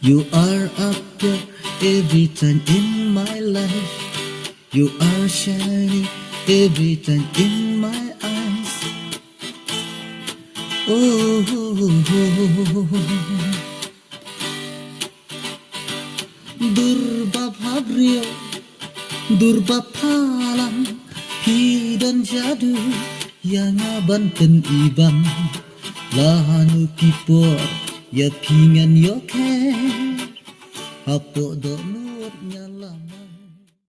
You are up there every time in my life. You are shining every time in my eyes. Oh, Durba Bhabrio, Durba Palang, Hidan Jadu, yang abanten ibang, lahanu kipor, ya pingan yoke, hapo do